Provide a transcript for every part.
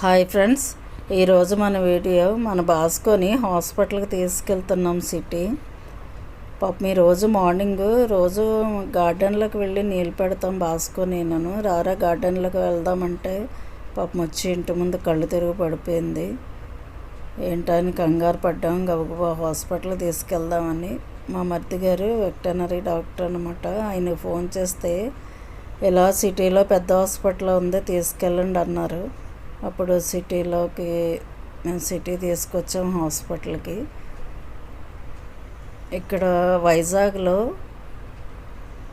Hi friends, ఈరోజు మన video మన బాస్కోని హాస్పిటల్కి తీసుకెళ్తున్నాం సిటీ. పాపం ఈరోజు మార్నింగ్ రోజు గార్డెన్లోకి వెళ్ళి నీళ్ళు పెడతాం బాస్కోని. నేను రారా గార్డెన్లోకి వెళ్దామంటే పాపం వచ్చి ఇంటి ముందు కళ్ళు తిరిగి పడిపోయింది. ఏంటని కంగారు పడ్డాం, గబగబా హాస్పిటల్కి తీసుకెళ్దామని. మా మరిది గారు వెటర్నరీ డాక్టర్ అనమాట. ఆయనకు ఫోన్ చేస్తే ఇలా సిటీలో పెద్ద హాస్పిటల్ ఉంది, తీసుకెళ్ళండి అన్నారు. అప్పుడు మేము సిటీ తీసుకొచ్చాం హాస్పిటల్కి. ఇక్కడ వైజాగ్లో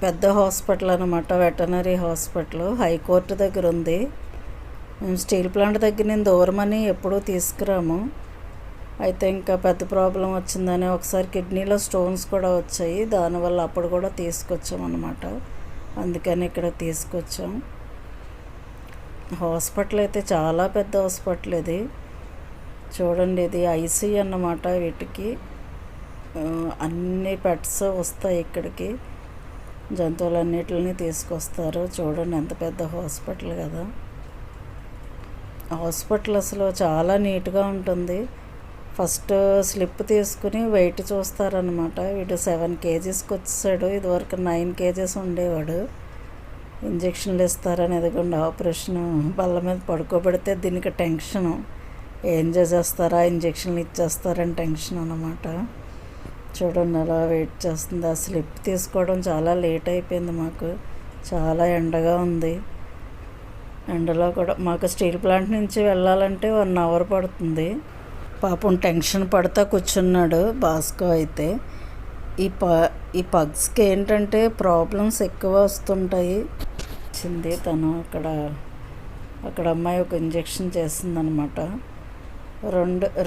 పెద్ద హాస్పిటల్ అనమాట, వెటర్నరీ హాస్పిటల్. హైకోర్టు దగ్గర ఉంది. మేము స్టీల్ ప్లాంట్ దగ్గర నేను దూరమని ఎప్పుడూ తీసుకురాము. అయితే ఇంకా పెద్ద ప్రాబ్లం వచ్చిందని ఒకసారి కిడ్నీలో స్టోన్స్ కూడా వచ్చాయి, దానివల్ల అప్పుడు కూడా తీసుకొచ్చాం అన్నమాట. అందుకని ఇక్కడ తీసుకొచ్చాం. హాస్పిటల్ అయితే చాలా పెద్ద హాస్పిటల్ ఇది. చూడండి, ఇది ఐసీ అన్నమాట. వీటికి అన్ని పెట్స్ వస్తాయి ఇక్కడికి, జంతువులన్నిటిని తీసుకొస్తారు. చూడండి ఎంత పెద్ద హాస్పిటల్ కదా. హాస్పిటల్ అసలు చాలా నీట్గా ఉంటుంది. ఫస్ట్ స్లిప్ తీసుకుని వెయిట్ చూస్తారనమాట. వీడు 7 kgsకి వచ్చేసాడు. ఇదివరకు 9 kgs ఉండేవాడు. ఇంజక్షన్లు ఇస్తారని, ఎదుగుండా ఆపరేషన్ బల్ల మీద పడుకోబెడితే దీనికి టెన్షను. ఏం చేసేస్తారా, ఇంజక్షన్లు ఇచ్చేస్తారని టెన్షన్ అన్నమాట. చూడండి అలా వెయిట్ చేస్తుంది. ఆ స్లిప్ తీసుకోవడం చాలా లేట్ అయిపోయింది మాకు. చాలా ఎండగా ఉంది. ఎండలో కూడా మాకు స్టీల్ ప్లాంట్ నుంచి వెళ్ళాలంటే 1 hour పడుతుంది. పాపం టెన్షన్ పడుతూ కూర్చున్నాడు బాస్కో అయితే. ఈ పగ్స్కి ఏంటంటే ప్రాబ్లమ్స్ ఎక్కువ వస్తుంటాయి. తను అక్కడ అమ్మాయి ఒక ఇంజెక్షన్ చేసిందనమాట.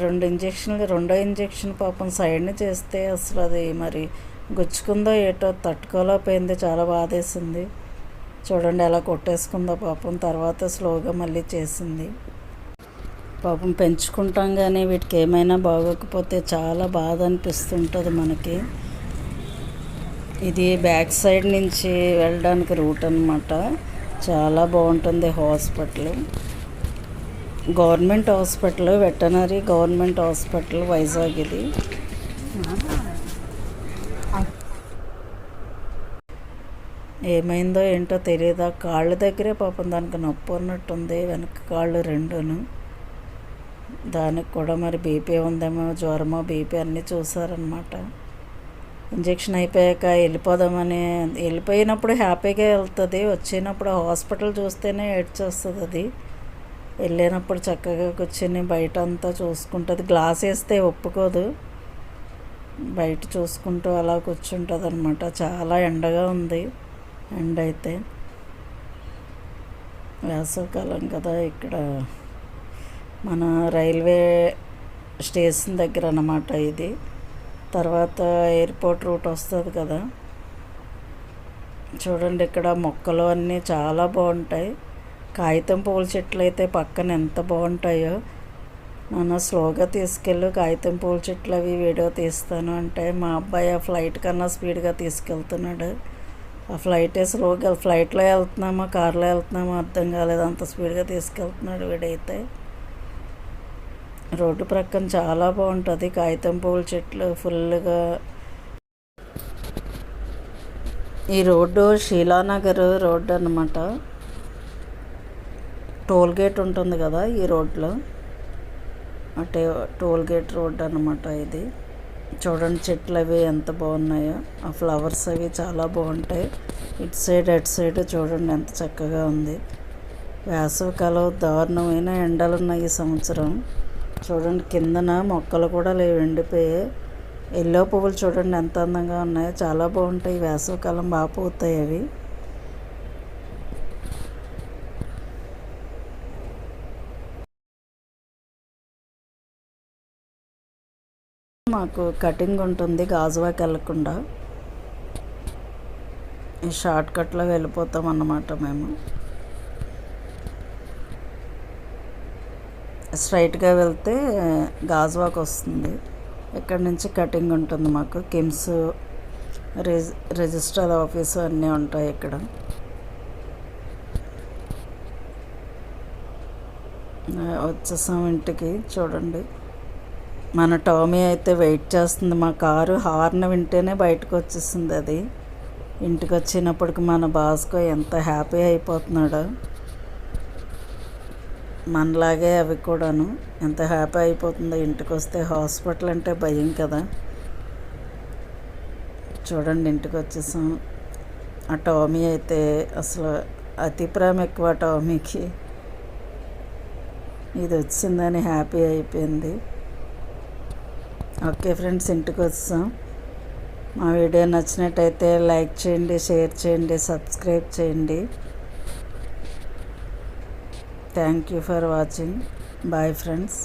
రెండు ఇంజక్షన్లు. రెండో ఇంజక్షన్ పాపం సైడ్ని చేస్తే అసలు అది మరి గుచ్చుకుందో ఏటో తట్టుకోలేకపోయింది. చాలా బాధేసింది. చూడండి ఎలా కొట్టేసుకుందో పాపం. తర్వాత స్లోగా మళ్ళీ చేసింది. పాపం పెంచుకుంటాం కానీ వీటికి ఏమైనా బాగోకపోతే చాలా బాధ అనిపిస్తుంటుంది మనకి. ఇది బ్యాక్ సైడ్ నుంచి వెళ్ళడానికి రూట్ అన్నమాట. చాలా బాగుంటుంది hospital. Government hospital, veterinary government hospital Vizag ఇది. ఏమైందో ఏంటో తెలియదు. కాళ్ళ దగ్గరే పాపం దానికి నొప్పి ఉన్నట్టుంది, వెనక కాళ్ళు రెండును. దానికి కూడా మరి బీపీ ఉందేమో, జ్వరమో బీపీ అన్నీ చూసారనమాట. ఇంజక్షన్ అయిపోయాక వెళ్ళిపోయినప్పుడు హ్యాపీగా వెళ్తుంది, వచ్చినప్పుడు హాస్పిటల్ చూస్తేనే ఏడ్చేస్తుంది. అది వెళ్ళినప్పుడు చక్కగా కూర్చొని బయట అంతా చూసుకుంటుంది. గ్లాస్ వేస్తే ఒప్పుకోదు, బయట చూసుకుంటూ అలా కూర్చుంటుంది అనమాట. చాలా ఎండగా ఉంది. ఎండ అయితే వేసవికాలం కదా. ఇక్కడ మన రైల్వే స్టేషన్ దగ్గర అన్నమాట ఇది. తర్వాత ఎయిర్పోర్ట్ రూట్ వస్తుంది కదా. చూడండి ఇక్కడ మొక్కలు అన్నీ చాలా బాగుంటాయి. కాగితం పూల చెట్లు అయితే పక్కన ఎంత బాగుంటాయో. నన్ను స్లోగా తీసుకెళ్ళు, కాగితం పూల చెట్లు అవి వీడియో తీస్తాను అంటే మా అబ్బాయి ఆ ఫ్లైట్ కన్నా స్పీడ్గా తీసుకెళ్తున్నాడు. ఆ ఫ్లైట్లో వెళ్తున్నామో కార్లో వెళ్తున్నామో అర్థం కాలేదు, అంత స్పీడ్గా తీసుకెళ్తున్నాడు వీడైతే. రోడ్డు ప్రక్కన చాలా బాగుంటుంది, కాగితం పూల చెట్లు ఫుల్గా. ఈ రోడ్డు శీలానగర్ రోడ్డు అన్నమాట. టోల్ గేట్ ఉంటుంది కదా ఈ రోడ్లో, అంటే టోల్ గేట్ రోడ్డు అన్నమాట ఇది. చూడండి చెట్లు అవి ఎంత బాగున్నాయో. ఆ ఫ్లవర్స్ అవి చాలా బాగుంటాయి. ఇటు సైడ్ అటు సైడ్ చూడండి ఎంత చక్కగా ఉంది. వేసవికాలం దారుణమైన ఎండలు ఉన్నాయి ఈ సంవత్సరం. చూడండి కిందన మొక్కలు కూడా లేవు, ఎండిపోయాయి. ఎల్లో పువ్వులు చూడండి ఎంత అందంగా ఉన్నాయో. చాలా బాగుంటాయి. వేసవికాలం బాగా పూతాయి అవి. మాకు కటింగ్ ఉంటుంది గాజువాకి వెళ్ళకుండా. ఈ షార్ట్ కట్లో వెళ్ళిపోతాం అన్నమాట. మేము స్ట్రైట్గా వెళ్తే గాజువాక్ వస్తుంది. ఇక్కడ నుంచి కటింగ్ ఉంటుంది మాకు. కిమ్స్ రిజిస్టర్ ఆఫీసు అన్నీ ఉంటాయి ఇక్కడ. వచ్చేసాం ఇంటికి. చూడండి, మన టామీ అయితే వెయిట్ చేస్తుంది. మా కారు హార్న్ వింటేనే బయటకు వచ్చేసింది. అది ఇంటికి వచ్చినప్పటికి మన బాస్కో ఎంత హ్యాపీ అయిపోతున్నాడో, మనలాగే అవి కూడాను ఎంత హ్యాపీ అయిపోతుందో ఇంటికి వస్తే. హాస్పిటల్ అంటే భయం కదా. చూడండి, ఇంటికి వచ్చేసాం. ఆ టామీ అయితే అసలు అతి ప్రేమ ఎక్కువ టామీకి. ఇది వచ్చిందని హ్యాపీ అయిపోయింది. ఓకే ఫ్రెండ్స్, ఇంటికి వచ్చాం. మా వీడియో నచ్చినట్టయితే లైక్ చేయండి, షేర్ చేయండి, సబ్స్క్రైబ్ చేయండి. Thank you for watching. Bye friends.